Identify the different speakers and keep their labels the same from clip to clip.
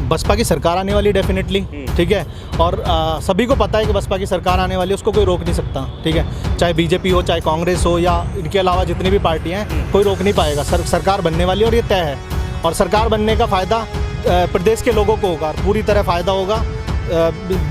Speaker 1: बसपा की सरकार आने वाली डेफिनेटली, ठीक है। और सभी को पता है कि बसपा की सरकार आने वाली है, उसको कोई रोक नहीं सकता, ठीक है। चाहे बीजेपी हो, चाहे कांग्रेस हो, या इनके अलावा जितनी भी पार्टियां हैं, कोई रोक नहीं पाएगा। सरकार बनने वाली है और ये तय है। और सरकार बनने का फ़ायदा प्रदेश के लोगों को होगा, पूरी तरह फ़ायदा होगा।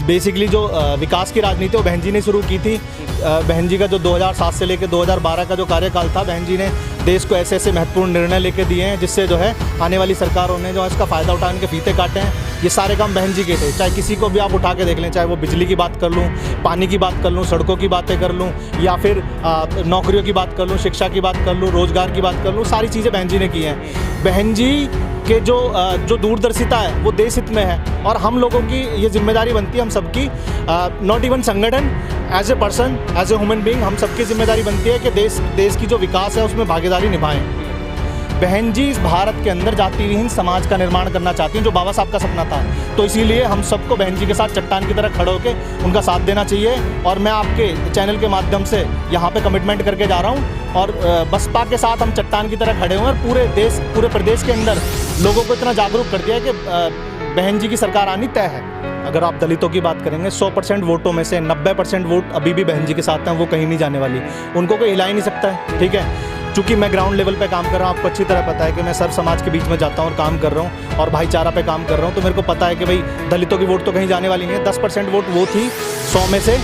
Speaker 1: बेसिकली जो विकास की राजनीति वो बहन जी ने शुरू की थी। बहन जी का जो 2007 से लेकर 2012 का जो कार्यकाल था, बहन जी ने देश को ऐसे ऐसे महत्वपूर्ण निर्णय लेके दिए हैं जिससे जो है आने वाली सरकारों ने जो है इसका फ़ायदा उठाने के फीते काटे हैं। ये सारे काम बहन जी के थे। चाहे किसी को भी आप उठा के देख लें, चाहे वो बिजली की बात कर लूँ, पानी की बात कर लूँ, सड़कों की बातें कर लूँ, या फिर नौकरियों की बात कर लूँ, शिक्षा की बात कर लूँ, रोज़गार की बात कर लूँ, सारी चीज़ें बहन जी ने की हैं। बहन जी के जो दूरदर्शिता है वो देश हित में है। और हम लोगों की ये जिम्मेदारी बनती है, हम सबकी, नॉट इवन संगठन, as a person, as a human being, हम सबकी जिम्मेदारी बनती है कि देश की जो विकास है उसमें भागीदारी निभाएं। बहन जी इस भारत के अंदर जाति विहीन समाज का निर्माण करना चाहती हैं, जो बाबा साहब का सपना था। तो इसीलिए हम सबको बहन जी के साथ चट्टान की तरह खड़े होकर उनका साथ देना चाहिए। और मैं आपके चैनल के माध्यम से यहाँ पे कमिटमेंट करके जा रहा हूँ, और बसपा के साथ हम चट्टान की तरह खड़े हुए हैं। पूरे प्रदेश के अंदर लोगों को इतना जागरूक कर दिया है कि बहन जी की सरकार आनी तय है। अगर आप दलितों की बात करेंगे, 100% वोटों में से 90% वोट अभी भी बहन जी के साथ हैं, वो कहीं नहीं जाने वाली, उनको कोई हिला ही नहीं सकता है, ठीक है। चूँकि मैं ग्राउंड लेवल पे काम कर रहा हूँ, आपको अच्छी तरह पता है कि मैं सर्व समाज के बीच में जाता हूँ और काम कर रहा हूँ, और भाईचारा पे काम कर रहा हूँ। तो मेरे को पता है कि भाई दलितों की वोट तो कहीं जाने वाली नहीं है। 10% वोट वो थी 100 में से,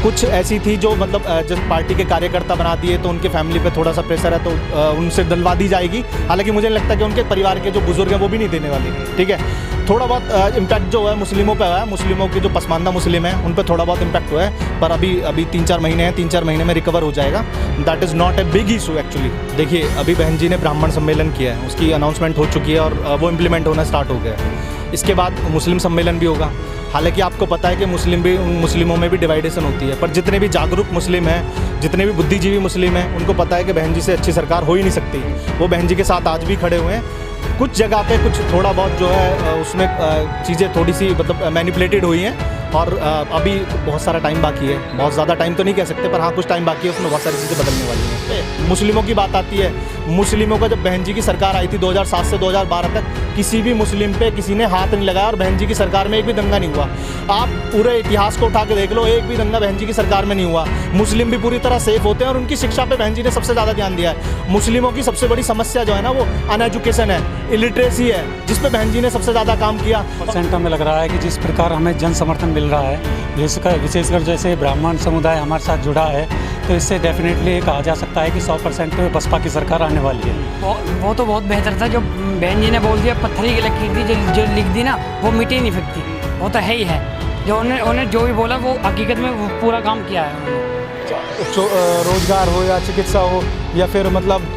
Speaker 1: कुछ ऐसी थी जो मतलब जिस पार्टी के कार्यकर्ता बना दिए, तो उनके फैमिली पे थोड़ा सा प्रेशर है, तो उनसे डलवा दी जाएगी। हालांकि मुझे लगता है कि उनके परिवार के जो बुजुर्ग हैं वो भी नहीं देने वाले, ठीक है। थोड़ा बहुत इम्पैक्ट जो है मुस्लिमों पे हुआ है, मुस्लिमों के जो पसमानदा मुस्लिम हैं उन पे थोड़ा बहुत इम्पैक्ट हुआ है, पर अभी 3-4 महीने हैं, 3-4 महीने में रिकवर हो जाएगा। That is not a big issue actually. देखिए, अभी बहन जी ने ब्राह्मण सम्मेलन किया है, उसकी अनाउंसमेंट हो चुकी है और वो इम्प्लीमेंट होना स्टार्ट हो गया है। इसके बाद मुस्लिम सम्मेलन भी होगा। हालांकि आपको पता है कि मुस्लिमों में भी डिवाइडेशन होती है, पर जितने भी जागरूक मुस्लिम हैं, जितने भी बुद्धिजीवी मुस्लिम हैं, उनको पता है कि बहन जी से अच्छी सरकार हो ही नहीं सकती। वो बहन जी के साथ आज भी खड़े हुए हैं। कुछ जगह पे कुछ थोड़ा बहुत जो है उसमें चीज़ें थोड़ी सी मतलब मैनिपुलेटेड हुई हैं, और अभी बहुत सारा टाइम बाकी है। बहुत ज़्यादा टाइम तो नहीं कह सकते, पर हाँ कुछ टाइम बाकी है, उसमें बहुत सारी चीज़ें बदलने वाली हैं। मुस्लिमों की बात आती है, मुस्लिमों का जब बहन जी की सरकार आई थी 2007 से 2012 तक, किसी भी मुस्लिम पे किसी ने हाथ नहीं लगाया, और बहन जी की सरकार में एक भी दंगा नहीं हुआ। आप पूरे इतिहास को उठा के देख लो, एक भी दंगा बहन जी की सरकार में नहीं हुआ। मुस्लिम भी पूरी तरह सेफ होते हैं, और उनकी शिक्षा पे बहन जी ने सबसे ज़्यादा ध्यान दिया है। मुस्लिमों की सबसे बड़ी समस्या जो है ना, वो अनएजुकेशन है, इलिटरेसी है, जिस पे बहन जी ने सबसे ज़्यादा काम किया।
Speaker 2: % हमें लग रहा है कि जिस प्रकार हमें जन समर्थन मिल रहा है, विशेषकर जैसे ब्राह्मण समुदाय हमारे साथ जुड़ा है, तो इससे डेफिनेटली कहा जा सकता है कि 100% बसपा की सरकार आने वाली है।
Speaker 3: वो तो बहुत बेहतर था जो बहन जी ने बोल दिया, पत्थरी की लकीर थी जो लिख दी ना, वो मिटी नहीं सकती। वो तो है ही है, जो उन्होंने जो भी बोला वो हकीकत में वो पूरा काम किया है।
Speaker 4: रोजगार हो या चिकित्सा हो या फिर मतलब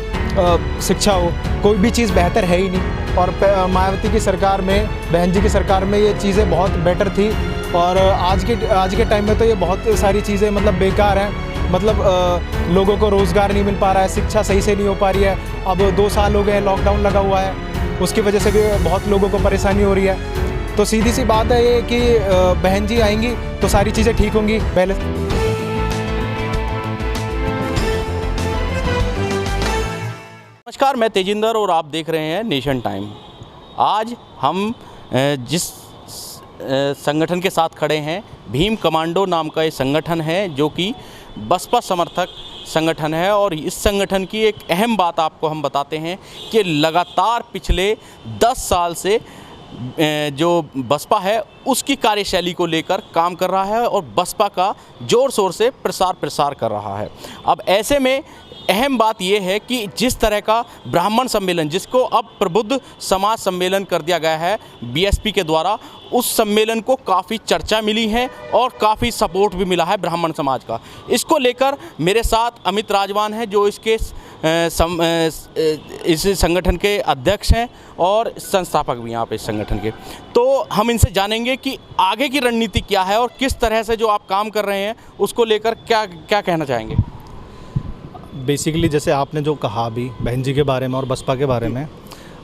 Speaker 4: शिक्षा हो, कोई भी चीज़ बेहतर है ही नहीं। और मायावती की सरकार में, बहन जी की सरकार में ये चीज़ें बहुत बेटर थी। और आज के टाइम में तो ये बहुत सारी चीज़ें मतलब बेकार हैं। मतलब लोगों को रोज़गार नहीं मिल पा रहा है, शिक्षा सही से नहीं हो पा रही है। अब 2 साल हो गए, लॉकडाउन लगा हुआ है, उसकी वजह से भी बहुत लोगों को परेशानी हो रही है। तो सीधी सी बात है ये कि बहन जी आएंगी तो सारी चीज़ें ठीक होंगी। पहले
Speaker 5: नमस्कार, मैं तेजिंदर और आप देख रहे हैं नेशन टाइम। आज हम जिस संगठन के साथ खड़े हैं, भीम कमांडो नाम का ये संगठन है, जो कि बसपा समर्थक संगठन है। और इस संगठन की एक अहम बात आपको हम बताते हैं कि लगातार पिछले 10 साल से जो बसपा है उसकी कार्यशैली को लेकर काम कर रहा है और बसपा का ज़ोर शोर से प्रसार कर रहा है। अब ऐसे में अहम बात यह है कि जिस तरह का ब्राह्मण सम्मेलन, जिसको अब प्रबुद्ध समाज सम्मेलन कर दिया गया है बीएसपी के द्वारा, उस सम्मेलन को काफ़ी चर्चा मिली है और काफ़ी सपोर्ट भी मिला है ब्राह्मण समाज का। इसको लेकर मेरे साथ अमित राजवान है, जो इस संगठन के अध्यक्ष हैं और संस्थापक भी यहाँ पे इस संगठन के। तो हम इनसे जानेंगे कि आगे की रणनीति क्या है और किस तरह से जो आप काम कर रहे हैं उसको लेकर क्या कहना चाहेंगे।
Speaker 1: बेसिकली जैसे आपने जो कहा अभी बहन जी के बारे में और बसपा के बारे में,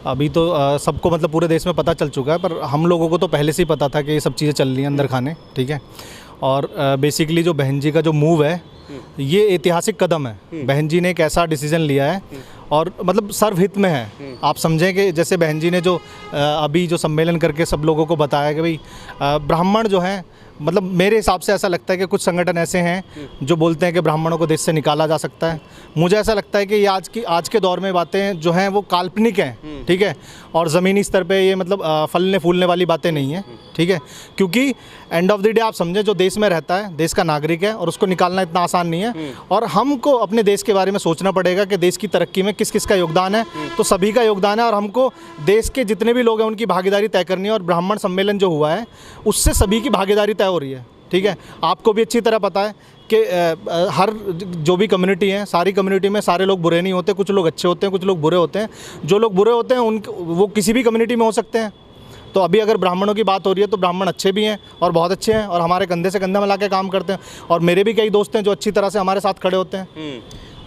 Speaker 1: अभी तो सबको मतलब पूरे देश में पता चल चुका है, पर हम लोगों को तो पहले से ही पता था कि ये सब चीज़ें चल रही हैं अंदर खाने, ठीक है। और बेसिकली जो बहन जी का जो मूव है, ये ऐतिहासिक कदम है। बहन जी ने एक ऐसा डिसीज़न लिया है और मतलब सर्वहित में है। आप समझें कि जैसे बहन जी ने जो अभी जो सम्मेलन करके सब लोगों को बताया कि भाई ब्राह्मण जो हैं, मतलब मेरे हिसाब से ऐसा लगता है कि कुछ संगठन ऐसे हैं जो बोलते हैं कि ब्राह्मणों को देश से निकाला जा सकता है। मुझे ऐसा लगता है कि ये आज के दौर में बातें जो हैं वो काल्पनिक हैं, ठीक है, और ज़मीनी स्तर पे ये मतलब फलने फूलने वाली बातें नहीं हैं, ठीक है, क्योंकि एंड ऑफ द डे आप समझें जो देश में रहता है, देश का नागरिक है, और उसको निकालना इतना आसान नहीं है। और हमको अपने देश के बारे में सोचना पड़ेगा कि देश की तरक्की में किस किस का योगदान है। तो सभी का योगदान है, और हमको देश के जितने भी लोग हैं उनकी भागीदारी तय करनी है। और ब्राह्मण सम्मेलन जो हुआ है उससे सभी की भागीदारी तय हो रही है, ठीक है। आपको भी अच्छी तरह पता है कि हर जो भी कम्युनिटी है, सारी कम्युनिटी में सारे लोग बुरे नहीं होते, कुछ लोग अच्छे होते हैं, कुछ लोग बुरे होते हैं। जो लोग बुरे होते हैं वो किसी भी कम्युनिटी में हो सकते हैं। तो अभी अगर ब्राह्मणों की बात हो रही है तो ब्राह्मण अच्छे भी हैं और बहुत अच्छे हैं, और हमारे कंधे से कंधा मिला के काम करते हैं। और मेरे भी कई दोस्त हैं जो अच्छी तरह से हमारे साथ खड़े होते हैं।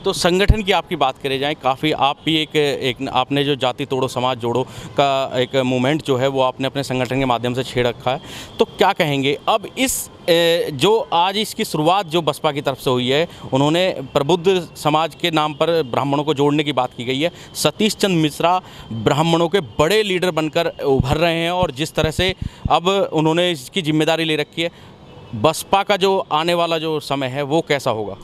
Speaker 5: तो संगठन की आपकी बात करें जाए, काफ़ी आप भी एक आपने जो जाति तोड़ो समाज जोड़ो का एक मूवमेंट जो है वो आपने अपने संगठन के माध्यम से छेड़ रखा है। तो क्या कहेंगे अब इस जो आज इसकी शुरुआत जो बसपा की तरफ से हुई है, उन्होंने प्रबुद्ध समाज के नाम पर ब्राह्मणों को जोड़ने की बात की गई है। सतीश चंद्र मिश्रा ब्राह्मणों के बड़े लीडर बनकर उभर रहे हैं, और जिस तरह से अब उन्होंने इसकी जिम्मेदारी ले रखी है, बसपा का जो आने वाला जो समय है वो कैसा होगा?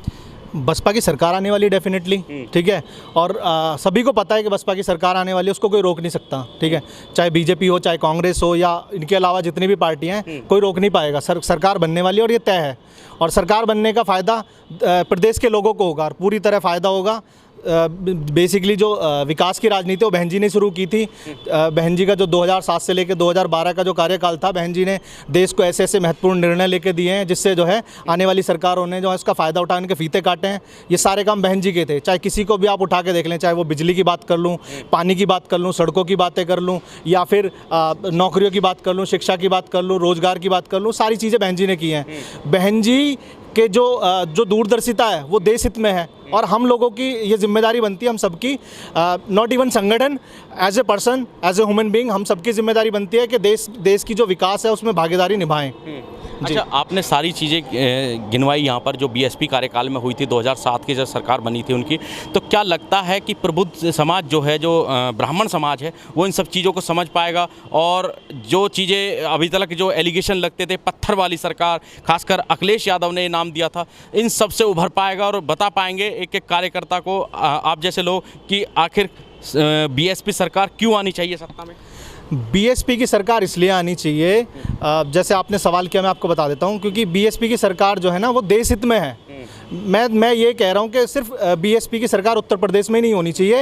Speaker 1: बसपा की सरकार आने वाली डेफिनेटली, ठीक है, और सभी को पता है कि बसपा की सरकार आने वाली है, उसको कोई रोक नहीं सकता, ठीक है, चाहे बीजेपी हो, चाहे कांग्रेस हो, या इनके अलावा जितनी भी पार्टियां हैं, कोई रोक नहीं पाएगा। सरकार बनने वाली है और ये तय है। और सरकार बनने का फ़ायदा प्रदेश के लोगों को होगा, और पूरी तरह फ़ायदा होगा। बेसिकली जो विकास की राजनीति वो बहन जी ने शुरू की थी। बहन जी का जो 2007 से लेकर 2012 का जो कार्यकाल था, बहन जी ने देश को ऐसे ऐसे महत्वपूर्ण निर्णय लेके दिए हैं जिससे जो है आने वाली सरकारों ने जो है इसका फ़ायदा उठाने के फीते काटे हैं। ये सारे काम बहन जी के थे। चाहे किसी को भी आप उठा के देख लें, चाहे वो बिजली की बात कर लूँ, पानी की बात कर लूँ, सड़कों की बातें कर लूँ, या फिर नौकरियों की बात कर लूँ, शिक्षा की बात कर लूँ, रोज़गार की बात कर लूँ, सारी चीज़ें बहन जी ने की हैं। बहन जी कि जो दूरदर्शिता है वो देश हित में है, और हम लोगों की ये जिम्मेदारी बनती है, हम सबकी, नॉट इवन संगठन, as a person, as a human being, हम सबकी जिम्मेदारी बनती है कि देश की जो विकास है उसमें भागीदारी निभाएं।
Speaker 5: अच्छा, आपने सारी चीज़ें गिनवाई यहाँ पर जो बीएसपी कार्यकाल में हुई थी 2007 की जब सरकार बनी थी उनकी। तो क्या लगता है कि प्रबुद्ध समाज जो है, जो ब्राह्मण समाज है, वो इन सब चीज़ों को समझ पाएगा, और जो चीज़ें अभी तक जो एलिगेशन लगते थे, पत्थर वाली सरकार, खासकर अखिलेश यादव ने नाम दिया था, इन सब से उभर पाएगा और बता पाएंगे एक एक कार्यकर्ता को, आप जैसे लोग, कि आखिर बीएसपी सरकार क्यों आनी चाहिए सत्ता में?
Speaker 1: बीएसपी की सरकार इसलिए आनी चाहिए, जैसे आपने सवाल किया, मैं आपको बता देता हूँ, क्योंकि बीएसपी की सरकार जो है ना वो देश हित में है। मैं ये कह रहा हूँ कि सिर्फ बीएसपी की सरकार उत्तर प्रदेश में ही नहीं होनी चाहिए।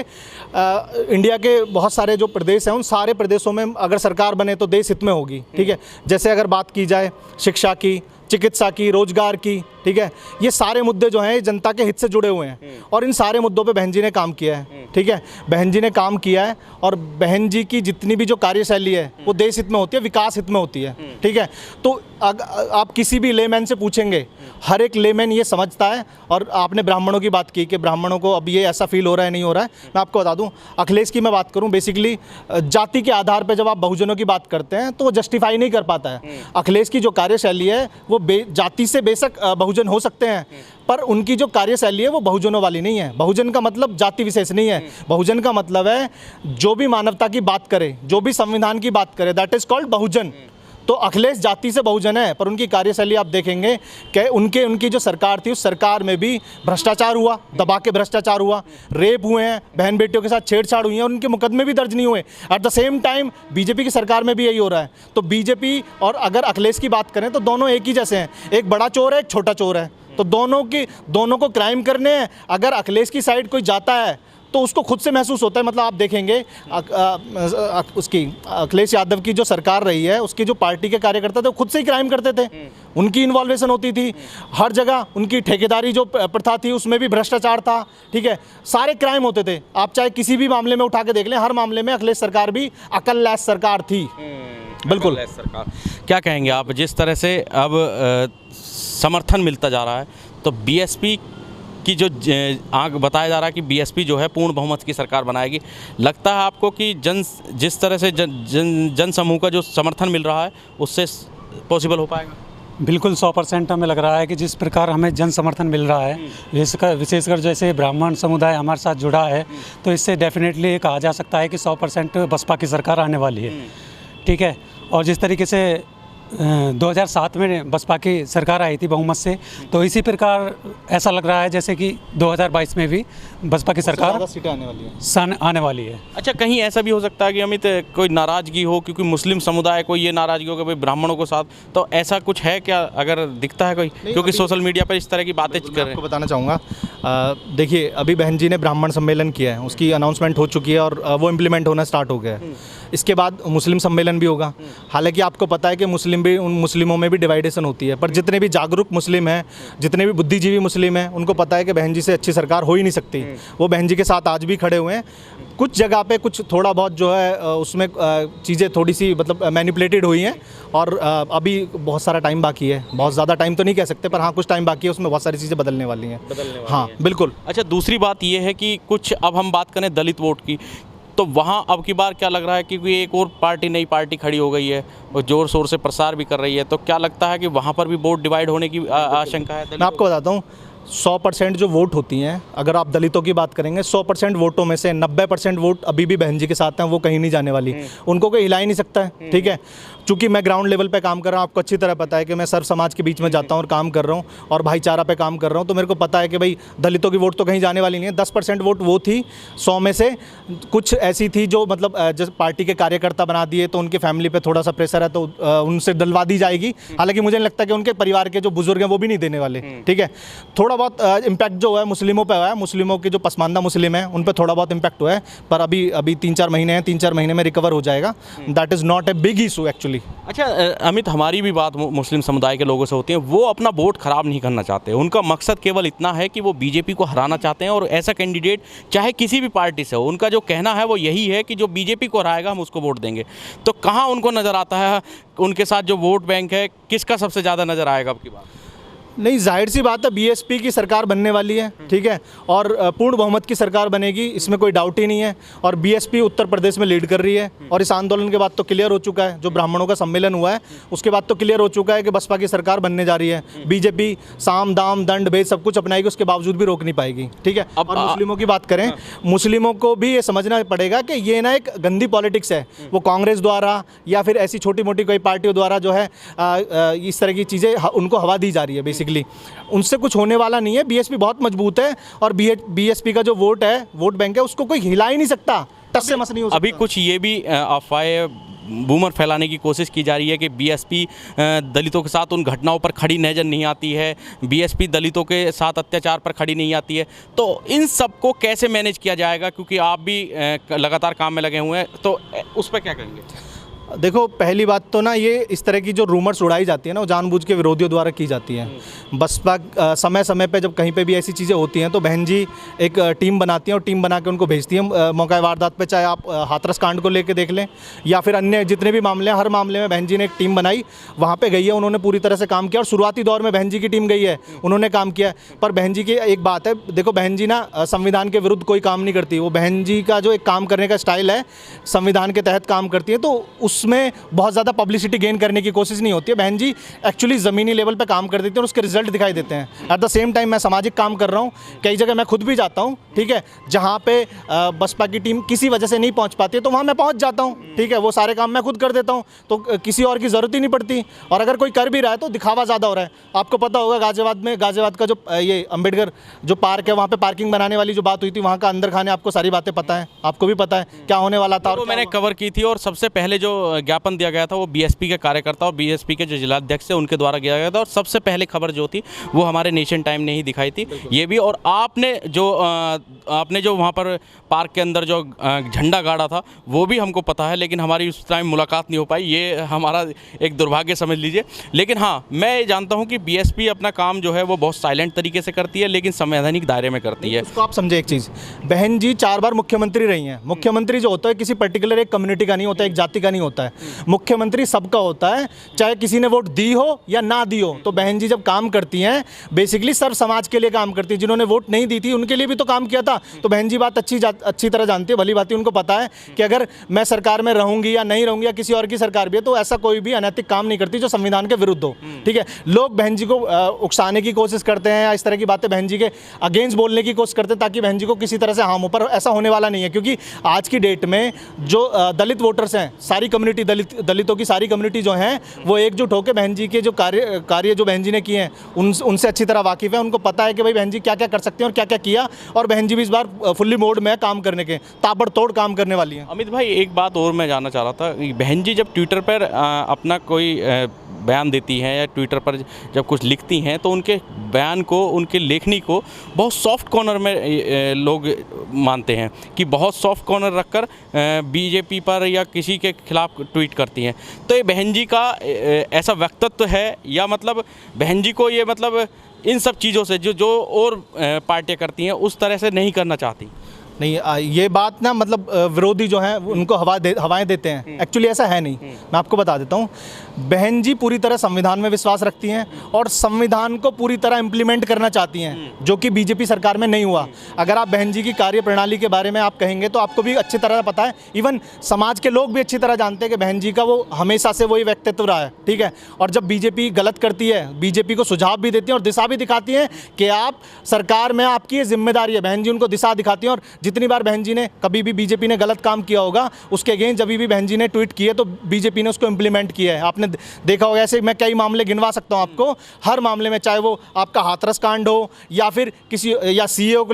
Speaker 1: इंडिया के बहुत सारे जो प्रदेश हैं उन सारे प्रदेशों में अगर सरकार बने तो देश हित में होगी, ठीक है। जैसे अगर बात की जाए शिक्षा की, चिकित्सा की, रोजगार की, ठीक है, ये सारे मुद्दे जो हैं जनता के हित से जुड़े हुए हैं, और इन सारे मुद्दों पे बहन जी ने काम किया है, ठीक है। बहन जी ने काम किया है, और बहन जी की जितनी भी जो कार्यशैली है वो देश हित में होती है, विकास हित में होती है, ठीक है। तो आप किसी भी लेमैन से पूछेंगे, हर एक लेमैन ये समझता है। और आपने ब्राह्मणों की बात की कि ब्राह्मणों को अब ये ऐसा फील हो रहा है, नहीं हो रहा है, मैं आपको बता दूं, अखिलेश की मैं बात करूं, बेसिकली जाति के आधार पर जब आप बहुजनों की बात करते हैं तो वो जस्टिफाई नहीं कर पाता है। अखिलेश की जो कार्यशैली है वो जाति से बेशक बहुजन हो सकते हैं, पर उनकी जो कार्यशैली है वो बहुजनों वाली नहीं है। बहुजन का मतलब जाति विशेष नहीं है, बहुजन का मतलब है जो भी मानवता की बात करे, जो भी संविधान की बात करे, दैट इज कॉल्ड बहुजन। तो अखिलेश जाति से बहुजन है, पर उनकी कार्यशैली आप देखेंगे कि उनकी जो सरकार थी उस सरकार में भी भ्रष्टाचार हुआ, दबा के भ्रष्टाचार हुआ, रेप हुए हैं, बहन बेटियों के साथ छेड़छाड़ हुई है, और उनके मुकदमे भी दर्ज नहीं हुए। At the same time BJP की सरकार में भी यही हो रहा है। तो बीजेपी और अगर अखिलेश की बात करें तो दोनों एक ही जैसे हैं, एक बड़ा चोर है, एक छोटा चोर है। तो दोनों को क्राइम करने हैं। अगर अखिलेश की साइड कोई जाता है तो उसको खुद से महसूस होता है। मतलब आप देखेंगे उसकी अखिलेश यादव की जो सरकार रही है, उसकी जो पार्टी के कार्यकर्ता थे वो खुद से ही क्राइम करते थे, उनकी इन्वॉल्वेशन होती थी हर जगह। उनकी ठेकेदारी जो प्रथा थी उसमें भी भ्रष्टाचार था, ठीक है, सारे क्राइम होते थे। आप चाहे किसी भी मामले में उठा के देख लें, हर मामले में अखिलेश सरकार भी अकललैस सरकार थी। बिल्कुल
Speaker 5: सरकार। क्या कहेंगे आप, जिस तरह से अब समर्थन मिलता जा रहा है, तो बीएसपी की जो बताया जा रहा है कि बीएसपी जो है पूर्ण बहुमत की सरकार बनाएगी, लगता है आपको कि जिस तरह से जन समूह का जो समर्थन मिल रहा है उससे पॉसिबल हो पाएगा?
Speaker 2: बिल्कुल 100% हमें लग रहा है कि जिस प्रकार हमें जन समर्थन मिल रहा है, विशेषकर जैसे ब्राह्मण समुदाय हमारे साथ जुड़ा है, तो इससे डेफिनेटली कहा जा सकता है कि 100% बसपा की सरकार आने वाली है। ठीक है। और जिस तरीके से 2007 में बसपा की सरकार आई थी बहुमत से, तो इसी प्रकार ऐसा लग रहा है जैसे कि 2022 में भी बसपा की सरकार
Speaker 1: ज़्यादा सीटें आने वाली है।
Speaker 2: है।
Speaker 5: अच्छा, कहीं ऐसा भी हो सकता है कि अमित कोई नाराज़गी हो, क्योंकि मुस्लिम समुदाय को ये नाराज़गी हो कि भाई ब्राह्मणों को साथ, तो ऐसा कुछ है क्या, अगर दिखता है कोई? क्योंकि सोशल मीडिया पर इस तरह की बातें कर रहे
Speaker 1: आपको
Speaker 5: हैं।
Speaker 1: बताना चाहूँगा, देखिए अभी बहन जी ने ब्राह्मण सम्मेलन किया है, उसकी अनाउंसमेंट हो चुकी है और वो इम्प्लीमेंट होना स्टार्ट हो गया है। इसके बाद मुस्लिम सम्मेलन भी होगा। हालांकि आपको पता है कि उन मुस्लिमों में भी डिवाइडेशन होती है, पर जितने भी जागरूक मुस्लिम हैं, जितने भी बुद्धिजीवी मुस्लिम हैं, उनको पता है कि बहन जी से अच्छी सरकार हो ही नहीं सकती। वो बहन जी के साथ आज भी खड़े हुए हैं। कुछ जगह पे कुछ थोड़ा बहुत जो है उसमें चीज़ें थोड़ी सी मतलब मैनिपुलेटेड हुई हैं, और अभी बहुत सारा टाइम बाकी है। बहुत ज़्यादा टाइम तो नहीं कह सकते, पर हाँ कुछ टाइम बाकी है, उसमें बहुत सारी चीज़ें बदलने वाली हैं। हाँ बिल्कुल।
Speaker 5: अच्छा, दूसरी बात ये है कि कुछ, अब हम बात करें दलित वोट की, तो वहाँ अब की बार क्या लग रहा है, क्योंकि एक और पार्टी, नई पार्टी खड़ी हो गई है और ज़ोर शोर से प्रसार भी कर रही है, तो क्या लगता है कि वहाँ पर भी वोट डिवाइड होने की आशंका है?
Speaker 1: मैं आपको बताता हूँ, 100% जो वोट होती हैं, अगर आप दलितों की बात करेंगे, 100% वोटों में से 90% वोट अभी भी बहन जी के साथ हैं, वो कहीं नहीं जाने वाली। उनको कोई हिला ही नहीं सकता है। ठीक है। चूँकि मैं ग्राउंड लेवल पे काम कर रहा हूँ, आपको अच्छी तरह पता है कि मैं सर्व समाज के बीच में जाता हूँ और काम कर रहा हूँ और भाईचारा पे काम कर रहा हूँ, तो मेरे को पता है कि भाई दलितों की वोट तो कहीं जाने वाली नहीं है। 10% वोट वो थी 100 में से, कुछ ऐसी थी जो मतलब जिस पार्टी के कार्यकर्ता बना दिए, तो उनके फैमिली पे थोड़ा सा प्रेशर है, तो उनसे डलवा दी जाएगी। हालांकि मुझे नहीं लगता कि उनके परिवार के जो बुजुर्ग हैं वो भी नहीं देने वाले। ठीक है। थोड़ा बहुत इम्पैक्ट जो है मुस्लिमों पे हुआ है, मुस्लिमों के जो पसमानदा मुस्लिम हैं उन पे थोड़ा बहुत इम्पैक्ट हुआ है, पर अभी 3-4 महीने हैं, 3-4 महीने में रिकवर हो जाएगा। That is not a big issue actually.
Speaker 5: अच्छा अमित, हमारी भी बात मुस्लिम समुदाय के लोगों से होती है, वो अपना वोट खराब नहीं करना चाहते। उनका मकसद केवल इतना है कि वो बीजेपी को हराना चाहते हैं, और ऐसा कैंडिडेट चाहे किसी भी पार्टी से हो, उनका जो कहना है वो यही है कि जो बीजेपी को हराएगा हम उसको वोट देंगे। तो कहाँ उनको नज़र आता है, उनके साथ जो वोट बैंक है, किसका सबसे ज़्यादा नज़र आएगा अब की बात?
Speaker 1: नहीं, जाहिर सी बात है बीएसपी की सरकार बनने वाली है। ठीक है। और पूर्ण बहुमत की सरकार बनेगी, इसमें कोई डाउट ही नहीं है। और बीएसपी उत्तर प्रदेश में लीड कर रही है, और इस आंदोलन के बाद तो क्लियर हो चुका है, जो ब्राह्मणों का सम्मेलन हुआ है उसके बाद तो क्लियर हो चुका है कि बसपा की सरकार बनने जा रही है। बीजेपी साम दाम दंड भेद सब कुछ अपनाएगी, उसके बावजूद भी रोक नहीं पाएगी। ठीक है। और मुस्लिमों की बात करें, मुस्लिमों को भी ये समझना पड़ेगा कि ये ना एक गंदी पॉलिटिक्स है, वो कांग्रेस द्वारा या फिर ऐसी छोटी मोटी कोई पार्टियों द्वारा जो है इस तरह की चीज़ें उनको हवा दी जा रही है। बेसिकली उनसे कुछ होने वाला नहीं है। बीएसपी बहुत मजबूत है, और बीएसपी का जो वोट है, वोट बैंक है, उसको कोई हिला ही नहीं सकता, टस से मस नहीं हो सकता।
Speaker 5: अभी कुछ ये भी अफवाहें बूमर फैलाने की कोशिश की जा रही है कि बीएसपी दलितों के साथ उन घटनाओं पर खड़ी नजर नहीं आती है, बीएसपी दलितों के साथ अत्याचार पर खड़ी नहीं आती है। तो इन सब को कैसे मैनेज किया जाएगा, क्योंकि आप भी लगातार काम में लगे हुए हैं, तो उस पर क्या करेंगे?
Speaker 1: देखो, पहली बात तो ना, ये इस तरह की जो रूमर्स उड़ाई जाती है ना, वो जानबूझ के विरोधियों द्वारा की जाती है। बसपा समय समय पे जब कहीं पे भी ऐसी चीज़ें होती हैं तो बहन जी एक टीम बनाती हैं, और टीम बना के उनको भेजती हैं मौका वारदात पे। चाहे आप हाथरस कांड को लेके देख लें, या फिर अन्य जितने भी मामले हैं, हर मामले में बहन जी ने एक टीम बनाई, वहाँ पर गई है, उन्होंने पूरी तरह से काम किया। और शुरुआती दौर में बहन जी की टीम गई है, उन्होंने काम किया। पर बहन जी की एक बात है, देखो बहन जी ना संविधान के विरुद्ध कोई काम नहीं करती। वो बहन जी का जो एक काम करने का स्टाइल है, संविधान के तहत काम करती है, तो उसमें बहुत ज़्यादा पब्लिसिटी गेन करने की कोशिश नहीं होती है। बहन जी एक्चुअली ज़मीनी लेवल पे काम कर देती हैं और उसके रिजल्ट दिखाई देते हैं। एट द सेम टाइम मैं सामाजिक काम कर रहा हूँ, कई जगह मैं खुद भी जाता हूँ। ठीक है। जहाँ पे बसपा की टीम किसी वजह से नहीं पहुँच पाती है, तो वहाँ मैं पहुँच जाता हूँ। ठीक है। वो सारे काम मैं खुद कर देता हूँ, तो किसी और की ज़रूरत ही नहीं पड़ती। और अगर कोई कर भी रहा है तो दिखावा ज़्यादा हो रहा है। आपको पता होगा गाज़ियाबाद का जो ये अम्बेडकर जो पार्क है, वहाँ पर पार्किंग बनाने वाली जो बात हुई थी, वहाँ का अंदर खाने, आपको सारी बातें पता है, आपको भी पता है क्या होने वाला था।
Speaker 5: तो मैंने कवर की थी, और सबसे पहले जो ज्ञापन दिया गया था वो बीएसपी के कार्यकर्ता और बीएसपी के जो जिलाध्यक्ष थे उनके द्वारा किया गया था, और सबसे पहले खबर जो थी वो हमारे नेशन टाइम ने ही दिखाई थी ये भी। और आपने जो वहाँ पर पार्क के अंदर जो झंडा गाड़ा था वो भी हमको पता है, लेकिन हमारी उस टाइम मुलाकात नहीं हो पाई, ये हमारा एक दुर्भाग्य समझ लीजिए। लेकिन हाँ, मैं ये जानता हूँ कि बीएसपी अपना काम जो है वो बहुत साइलेंट तरीके से करती है, लेकिन संवैधानिक दायरे में करती है।
Speaker 1: उसको आप समझे एक चीज़, बहन जी 4 बार मुख्यमंत्री रही हैं। मुख्यमंत्री जो होता है किसी पर्टिकुलर एक कम्युनिटी का नहीं होता, एक जाति का नहीं होता। होता है, मुख्यमंत्री सबका होता है, चाहे किसी ने वोट दी हो या ना दी हो। तो बहन जी जब काम करती हैं बेसिकली सर्व समाज के लिए काम करती है। जिन्होंने वोट नहीं दी थी उनके लिए भी तो काम किया था। तो बहन जी बात अच्छी तरह जानती है, भली बात उनको पता है कि अगर मैं सरकार में रहूंगी या नहीं रहूंगी या किसी और की सरकार भी है तो ऐसा कोई भी अनैतिक काम नहीं करती जो संविधान के विरुद्ध हो। ठीक है, लोग बहन जी को उकसाने की कोशिश करते हैं या इस तरह की बातें बहन जी के अगेंस्ट बोलने की कोशिश करते हैं ताकि बहन जी को किसी तरह से हार्म हो, पर ऐसा होने वाला नहीं है। क्योंकि आज की डेट में जो दलित वोटर्स हैं, सारी कम्युनिटी दलितों की सारी कम्युनिटी जो है वो एकजुट होकर बहन जी के जो कार्य जो बहन जी ने किए हैं उनसे अच्छी तरह वाकिफ़ है। उनको पता है कि भाई बहन जी क्या क्या कर सकते हैं और क्या क्या किया, और बहन जी भी इस बार फुल्ली मोड में काम करने के ताबड़तोड़ काम करने वाली हैं।
Speaker 5: अमित भाई, एक बात और मैं जानना चाह रहा था, बहन जी जब ट्विटर पर अपना कोई बयान देती हैं या ट्विटर पर जब कुछ लिखती हैं तो उनके बयान को, उनके लेखनी को बहुत सॉफ्ट कॉर्नर में लोग मानते हैं कि बहुत सॉफ्ट कॉर्नर रखकर बीजेपी पर या किसी के खिलाफ ट्वीट करती हैं। तो ये बहन जी का ऐसा व्यक्तित्व है या मतलब बहन जी को ये मतलब इन सब चीज़ों से जो और पार्टियां करती हैं उस तरह से नहीं करना चाहती?
Speaker 1: नहीं, ये बात ना मतलब विरोधी जो हैं उनको हवाएं देते हैं। एक्चुअली ऐसा है नहीं। मैं आपको बता देता हूँ, बहन जी पूरी तरह संविधान में विश्वास रखती हैं और संविधान को पूरी तरह इम्प्लीमेंट करना चाहती हैं, जो कि बीजेपी सरकार में नहीं हुआ। अगर आप बहन जी की कार्य प्रणाली के बारे में आप कहेंगे तो आपको भी अच्छी तरह पता है, इवन समाज के लोग भी अच्छी तरह जानते हैं कि बहन जी का वो हमेशा से वही व्यक्तित्व रहा है। ठीक है, और जब बीजेपी गलत करती है, बीजेपी को सुझाव भी देती है और दिशा भी दिखाती है कि आप सरकार में आपकी ये जिम्मेदारी है, बहन जी उनको दिशा दिखाती हैं। और जितनी बार बहन जी ने कभी भी बीजेपी ने गलत काम किया होगा उसके अगेंस्ट जब भी बहन जी ने ट्वीट किए तो बीजेपी ने उसको इम्प्लीमेंट किया है। आपने देखा होगा, ऐसे मैं कई मामले गिनवा सकता हूं आपको। हर मामले में, चाहे वो आपका हाथरस कांड हो या फिर किसी या सीए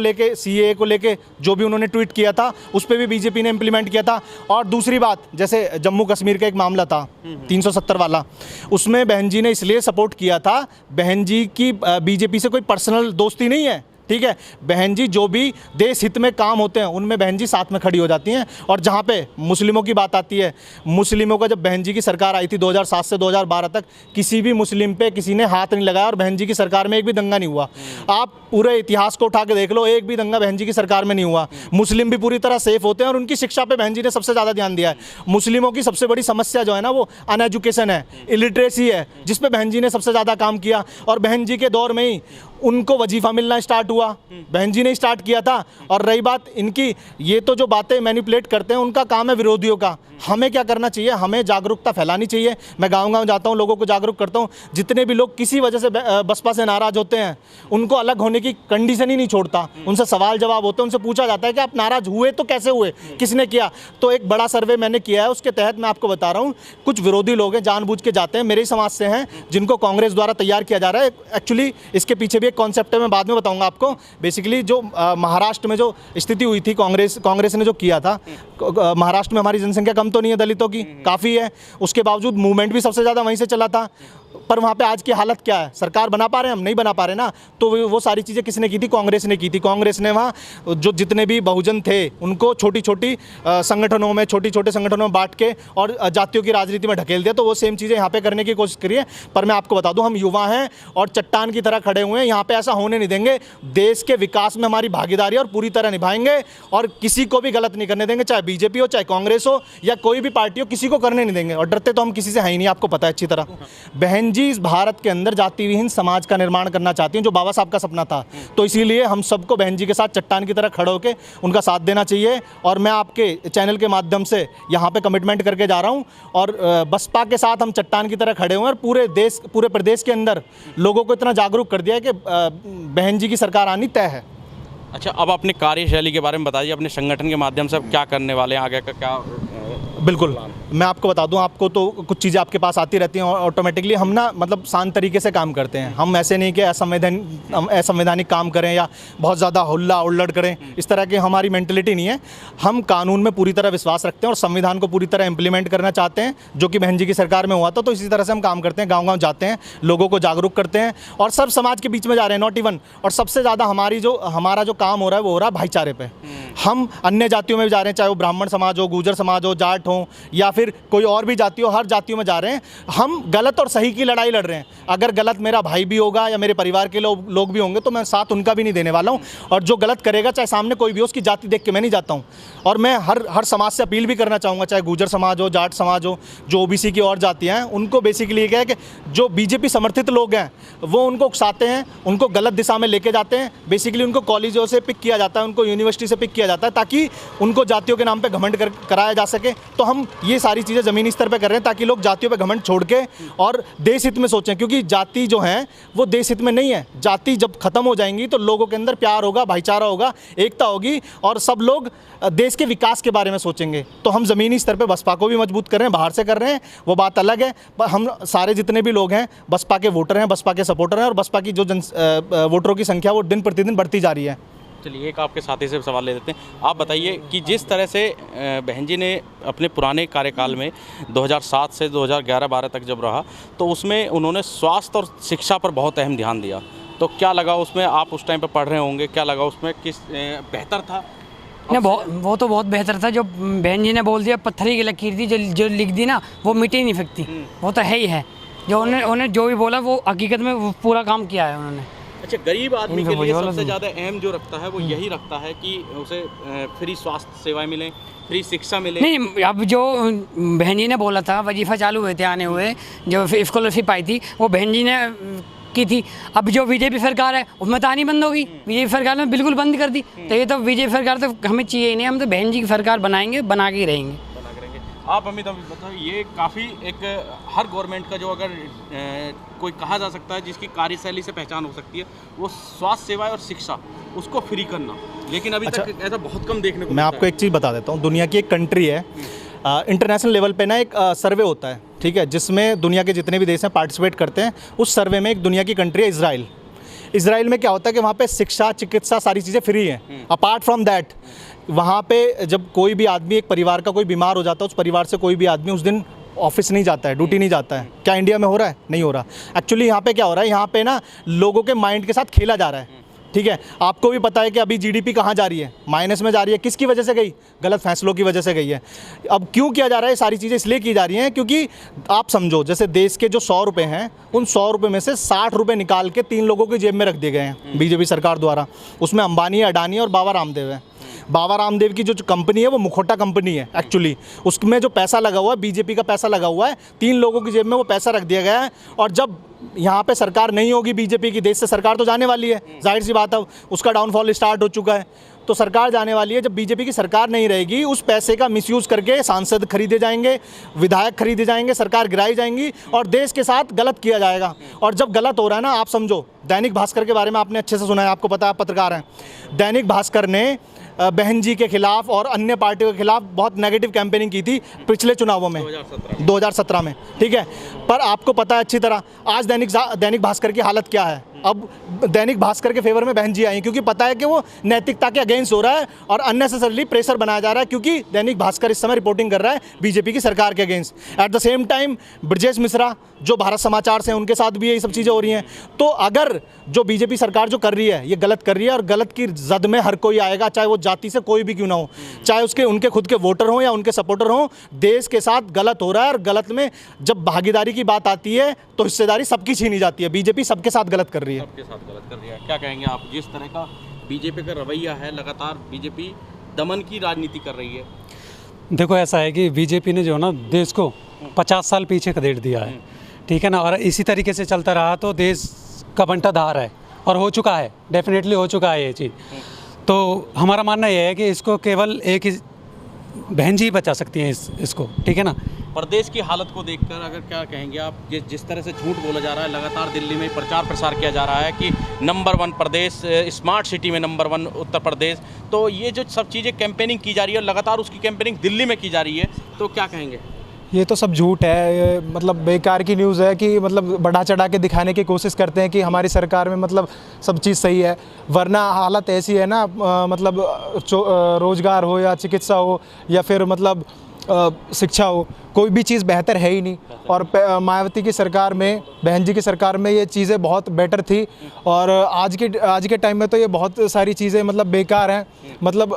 Speaker 1: को लेके जो भी उन्होंने ट्वीट किया था उस पर भी बीजेपी ने इम्प्लीमेंट किया था। और दूसरी बात, जैसे जम्मू कश्मीर का एक मामला था 370 वाला, उसमें बहन जी ने इसलिए सपोर्ट किया था, बहन जी की बीजेपी से कोई पर्सनल दोस्ती नहीं है। ठीक है, बहन जी जो भी देश हित में काम होते हैं उनमें बहन जी साथ में खड़ी हो जाती हैं। और जहाँ पे मुस्लिमों की बात आती है, मुस्लिमों का जब बहन जी की सरकार आई थी 2007 से 2012 तक, किसी भी मुस्लिम पे किसी ने हाथ नहीं लगाया और बहन जी की सरकार में एक भी दंगा नहीं हुआ। आप पूरे इतिहास को उठा के देख लो, एक भी दंगा बहन जी की सरकार में नहीं हुआ। मुस्लिम भी पूरी तरह सेफ होते हैं और उनकी शिक्षा पे बहन जी ने सबसे ज़्यादा ध्यान दिया है। मुस्लिमों की सबसे बड़ी समस्या जो है ना वो अनएजुकेशन है, इलिटरेसी है, जिस पे बहन जी ने सबसे ज़्यादा काम किया। और बहन जी के दौर में ही उनको वजीफ़ा मिलना स्टार्ट हुआ, बहन जी ने स्टार्ट किया था। और रही बात इनकी, ये तो जो बातें मैनिपुलेट करते हैं उनका काम है विरोधियों का। हमें क्या करना चाहिए, हमें जागरूकता फैलानी चाहिए। मैं गांव-गांव जाता हूं, लोगों को जागरूक करता हूं। जितने भी लोग किसी वजह से बसपा से नाराज़ होते हैं उनको अलग होने की कंडीशन ही नहीं छोड़ता, उनसे सवाल जवाब होते हैं, उनसे पूछा जाता है कि आप नाराज़ हुए तो कैसे हुए, किसने किया। तो एक बड़ा सर्वे मैंने किया है, उसके तहत मैं आपको बता रहा हूँ, कुछ विरोधी लोग हैं जानबूझ के जाते हैं, मेरे ही समाज से हैं, जिनको कांग्रेस द्वारा तैयार किया जा रहा है। एक्चुअली इसके पीछे भी एक कॉन्सेप्ट है, मैं बाद में बताऊंगा आपको। बेसिकली जो महाराष्ट्र में जो स्थिति हुई थी, कांग्रेस ने जो किया था, महाराष्ट्र में हमारी जनसंख्या कम तो नहीं है दलितों की, काफ़ी है, उसके बावजूद मूवमेंट भी सबसे ज़्यादा वहीं से चला था। पर वहाँ पे आज की हालत क्या है, सरकार बना पा रहे हैं हम, नहीं बना पा रहे ना। तो वो सारी चीज़ें किसने की थी, कांग्रेस ने की थी। कांग्रेस ने वहाँ जो जितने भी बहुजन थे उनको छोटी छोटी संगठनों में, छोटे संगठनों में बांट के और जातियों की राजनीति में ढकेल दिया। तो वो सेम चीज़ें यहाँ पे करने की कोशिश करिए। पर मैं आपको बता दूँ, हम युवा हैं और चट्टान की तरह खड़े हुए हैं, यहाँ पर ऐसा होने नहीं देंगे। देश के विकास में हमारी भागीदारी और पूरी तरह निभाएंगे और किसी को भी गलत नहीं करने देंगे, चाहे बीजेपी हो, चाहे कांग्रेस हो या कोई भी पार्टी हो, किसी को करने नहीं देंगे। और डरते तो हम किसी से है ही नहीं, आपको पता है अच्छी तरह। बहन जी इस भारत के अंदर जाति विहीन समाज का निर्माण करना चाहती हैं, जो बाबा साहब का सपना था। तो इसीलिए हम सबको बहन जी के साथ चट्टान की तरह खड़े होकर उनका साथ देना चाहिए। और मैं आपके चैनल के माध्यम से यहाँ पे कमिटमेंट करके जा रहा हूँ, और बसपा के साथ हम चट्टान की तरह खड़े हुए हैं और पूरे प्रदेश के अंदर लोगों को इतना जागरूक कर दिया है कि बहन जी की सरकार आनी तय है।
Speaker 5: अच्छा, अब अपने कार्यशैली के बारे में बताइए, अपने संगठन के माध्यम से अब क्या करने वाले हैं, आगे का क्या?
Speaker 1: बिल्कुल, मैं आपको बता दूं, आपको तो कुछ चीज़ें आपके पास आती रहती हैं ऑटोमेटिकली। हम ना मतलब शांत तरीके से काम करते हैं, हम ऐसे नहीं कि असंवैधानिक काम करें या बहुत ज़्यादा हुल्ला उल्लड़ करें, इस तरह की हमारी मेंटलिटी नहीं है। हम कानून में पूरी तरह विश्वास रखते हैं और संविधान को पूरी तरह इम्प्लीमेंट करना चाहते हैं, जो कि बहन जी की सरकार में हुआ था। तो इसी तरह से हम काम करते हैं, गाँव-गाँव जाते हैं, लोगों को जागरूक करते हैं और सब समाज के बीच में जा रहे हैं, नॉट इवन। और सबसे ज़्यादा हमारा जो काम हो रहा है वो हो रहा है भाईचारे पे। हम अन्य जातियों में भी जा रहे हैं, चाहे वो ब्राह्मण समाज हो, गुर्जर समाज हो, जाट हों या फिर कोई और भी जाति हो, हर जातियों में जा रहे हैं। हम गलत और सही की लड़ाई लड़ रहे हैं। अगर गलत मेरा भाई भी होगा या मेरे परिवार के लोग भी होंगे तो मैं साथ उनका भी नहीं देने वाला हूँ। और जो गलत करेगा, चाहे सामने कोई भी हो, उसकी जाति देख के मैं नहीं जाता हूँ। और मैं हर समाज से अपील भी करना चाहूँगा, चाहे गुर्जर समाज हो, जाट समाज हो, जो ओबीसी की और जातियाँ हैं, उनको बेसिकली ये है कि जो बीजेपी समर्थित लोग हैं वो उनको उकसाते हैं, उनको गलत दिशा में लेके जाते हैं। बेसिकली उनको कॉलेजों से पिक किया जाता है, उनको यूनिवर्सिटी से पिक किया जाता है ताकि उनको जातियों के नाम पे घमंड कराया जा सके। तो हम ये सारी चीज़ें ज़मीनी स्तर पे कर रहे हैं ताकि लोग जातियों पे घमंड छोड़ के और देश हित में सोचें, क्योंकि जाति जो है वो देश हित में नहीं है। जाति जब खत्म हो जाएंगी तो लोगों के अंदर प्यार होगा, भाईचारा होगा, एकता होगी और सब लोग देश के विकास के बारे में सोचेंगे। तो हम ज़मीनी स्तर पे बसपा को भी मजबूत कर रहे हैं, बाहर से कर रहे हैं, वो बात अलग है। पर हम सारे जितने भी लोग हैं बसपा के वोटर हैं, बसपा के सपोर्टर हैं और बसपा की जो वोटरों की संख्या वो दिन प्रतिदिन बढ़ती जा रही है।
Speaker 5: चलिए एक आपके साथी से सवाल ले लेते हैं। आप बताइए कि जिस तरह से बहन जी ने अपने पुराने कार्यकाल में 2007 से 2011-12 तक जब रहा तो उसमें उन्होंने स्वास्थ्य और शिक्षा पर बहुत अहम ध्यान दिया। तो क्या लगा उसमें, आप उस टाइम पर पढ़ रहे होंगे, क्या लगा उसमें, किस बेहतर था?
Speaker 3: नहीं, वो तो बहुत बेहतर था। जो बहन जी ने बोल दिया, पत्थरी की लकीर थी, जो लिख दी ना वो मिटी नहीं सकती। वो तो है ही है। जो उन्होंने जो भी बोला वो हकीकत में वो पूरा काम किया है उन्होंने।
Speaker 5: अच्छा, गरीब आदमी के लिए सबसे ज़्यादा अहम जो रखता है वो यही रखता है कि उसे फ्री स्वास्थ्य सेवाएं मिलें, फ्री शिक्षा मिले।
Speaker 3: नहीं, अब जो बहन जी ने बोला था, वजीफ़ा चालू हुए थे आने हुए, जो स्कॉलरशिप आई थी वो बहन जी ने की थी। अब जो बीजेपी सरकार है उसमें तो आनी बंद होगी। बीजेपी सरकार ने बिल्कुल बंद कर दी। तो ये तो बीजेपी सरकार तो हमें चाहिए ही नहीं। हम तो बहन जी की सरकार बनाएंगे, बना के ही रहेंगे।
Speaker 5: आप अमित बताओ, ये काफ़ी एक हर गवर्नमेंट का जो अगर कोई कहा जा सकता है जिसकी कार्यशैली से पहचान हो सकती है वो स्वास्थ्य सेवाएं और शिक्षा, उसको फ्री करना। लेकिन अभी तक ऐसा बहुत कम देखने को
Speaker 1: मैं आपको एक चीज़ बता देता हूँ। दुनिया की एक कंट्री है, इंटरनेशनल लेवल पे ना एक सर्वे होता है, ठीक है, जिसमें दुनिया के जितने भी देश हैं पार्टिसिपेट करते हैं। उस सर्वे में एक दुनिया की कंट्री है इजराइल। इजराइल में क्या होता है कि वहाँ पे शिक्षा, चिकित्सा, सारी चीज़ें फ्री हैं। अपार्ट फ्रॉम दैट वहाँ पे जब कोई भी आदमी, एक परिवार का कोई बीमार हो जाता है, उस परिवार से कोई भी आदमी उस दिन ऑफिस नहीं जाता है, ड्यूटी नहीं जाता है। क्या इंडिया में हो रहा है? नहीं हो रहा। एक्चुअली यहाँ पे क्या हो रहा है, यहाँ पे ना लोगों के माइंड के साथ खेला जा रहा है। ठीक है, आपको भी पता है कि अभी जीडीपी कहाँ जा रही है, माइनस में जा रही है। किसकी वजह से गई? गलत फैसलों की वजह से गई है। अब क्यों किया जा रहा है? सारी चीज़ें इसलिए की जा रही हैं क्योंकि आप समझो, जैसे देश के जो 100 रुपये हैं, उन 100 रुपये में से 60 रुपये निकाल के 3 लोगों की जेब में रख दिए गए हैं बीजेपी सरकार द्वारा। उसमें अंबानी, अडानी और बाबा रामदेव है। बाबा रामदेव की जो कंपनी है वो मुखोटा कंपनी है एक्चुअली। उसमें जो पैसा लगा हुआ है, बीजेपी का पैसा लगा हुआ है, 3 लोगों की जेब में वो पैसा रख दिया गया है। और जब यहाँ पे सरकार नहीं होगी बीजेपी की, देश से सरकार तो जाने वाली है, जाहिर सी बात है, उसका डाउनफॉल स्टार्ट हो चुका है। तो सरकार जाने वाली है। जब बीजेपी की सरकार नहीं रहेगी, उस पैसे का मिसयूज़ करके सांसद खरीदे जाएंगे, विधायक खरीदे जाएंगे, सरकार गिराई जाएंगी और देश के साथ गलत किया जाएगा। और जब गलत हो रहा है ना, आप समझो, दैनिक भास्कर के बारे में आपने अच्छे से सुना है, आपको पता है, आप पत्रकार हैं। दैनिक भास्कर ने बहन जी के खिलाफ और अन्य पार्टियों के खिलाफ बहुत नेगेटिव कैंपेनिंग की थी पिछले चुनावों में, 2017 में, ठीक है। पर आपको पता है अच्छी तरह आज दैनिक भास्कर की हालत क्या है। अब दैनिक भास्कर के फेवर में बहन जी आई क्योंकि पता है कि वो नैतिकता के अगेंस्ट हो रहा है और अननेसेसरली प्रेशर बनाया जा रहा है, क्योंकि दैनिक भास्कर इस समय रिपोर्टिंग कर रहा है बीजेपी की सरकार के against. At the same time Brajesh Mishra जो भारत समाचार से, उनके साथ भी यही सब चीज़ें हो रही हैं। तो अगर जो बीजेपी सरकार जो कर रही है ये गलत कर रही है, और गलत की जद में हर कोई आएगा, चाहे वो जाति से कोई भी क्यों ना हो, चाहे उनके खुद के वोटर हों या उनके सपोर्टर हों। देश के साथ गलत हो रहा है और गलत में जब भागीदारी की बात आती है तो हिस्सेदारी सबकी छीनी जाती है। बीजेपी सबके साथ गलत कर रही है।
Speaker 5: सबके साथ गलत कर रही है। क्या कहेंगे आप, जिस तरह का बीजेपी का रवैया है, लगातार बीजेपी दमन की राजनीति कर रही है?
Speaker 2: देखो, ऐसा है कि बीजेपी ने जो है ना देश को 50 साल पीछे खदेड़ दिया है, ठीक है ना। और इसी तरीके से चलता रहा तो देश का बंटाधार है और हो चुका है, डेफिनेटली हो चुका है ये चीज़। तो हमारा मानना यह है कि इसको केवल एक ही बहन जी बचा सकती हैं इसको, ठीक है ना।
Speaker 5: प्रदेश की हालत को देखकर अगर क्या कहेंगे आप, जिस तरह से झूठ बोला जा रहा है, लगातार दिल्ली में प्रचार प्रसार किया जा रहा है कि नंबर 1 प्रदेश, स्मार्ट सिटी में नंबर 1 उत्तर प्रदेश, तो ये जो सब चीज़ें कैंपेनिंग की जा रही है और लगातार उसकी कैंपेनिंग दिल्ली में की जा रही है, तो क्या कहेंगे?
Speaker 4: ये तो सब झूठ है, ये मतलब बेकार की न्यूज़ है कि मतलब बढ़ा चढ़ा के दिखाने की कोशिश करते हैं कि हमारी सरकार में मतलब सब चीज़ सही है। वरना हालत ऐसी है ना, मतलब रोज़गार हो या चिकित्सा हो या फिर मतलब शिक्षा हो, कोई भी चीज़ बेहतर है ही नहीं। और मायावती की सरकार में, बहन जी की सरकार में ये चीज़ें बहुत बेटर थी। और आज के टाइम में तो ये बहुत सारी चीज़ें मतलब बेकार हैं। मतलब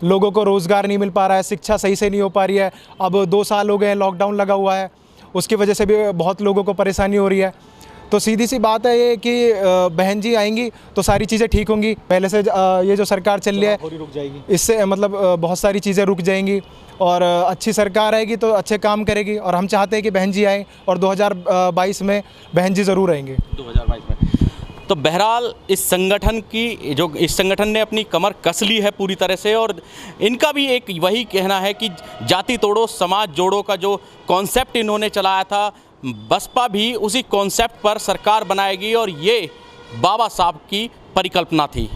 Speaker 4: लोगों को रोज़गार नहीं मिल पा रहा है, शिक्षा सही से नहीं हो पा रही है। अब 2 साल हो गए हैं, लॉकडाउन लगा हुआ है, उसकी वजह से भी बहुत लोगों को परेशानी हो रही है। तो सीधी सी बात है ये कि बहन जी आएंगी तो सारी चीज़ें ठीक होंगी। पहले से ये जो सरकार चल रही है
Speaker 1: रुक जाएगी।
Speaker 4: इससे मतलब बहुत सारी चीज़ें रुक जाएंगी और अच्छी सरकार आएगी तो अच्छे काम करेगी। और हम चाहते हैं कि बहन जी आएँ और 2022 में बहन जी ज़रूर आएंगे।
Speaker 5: 2022 में। तो बहरहाल इस संगठन ने अपनी कमर कस ली है पूरी तरह से, और इनका भी एक वही कहना है कि जाति तोड़ो समाज जोड़ो का जो कॉन्सेप्ट इन्होंने चलाया था, बसपा भी उसी कॉन्सेप्ट पर सरकार बनाएगी, और ये बाबा साहब की परिकल्पना थी।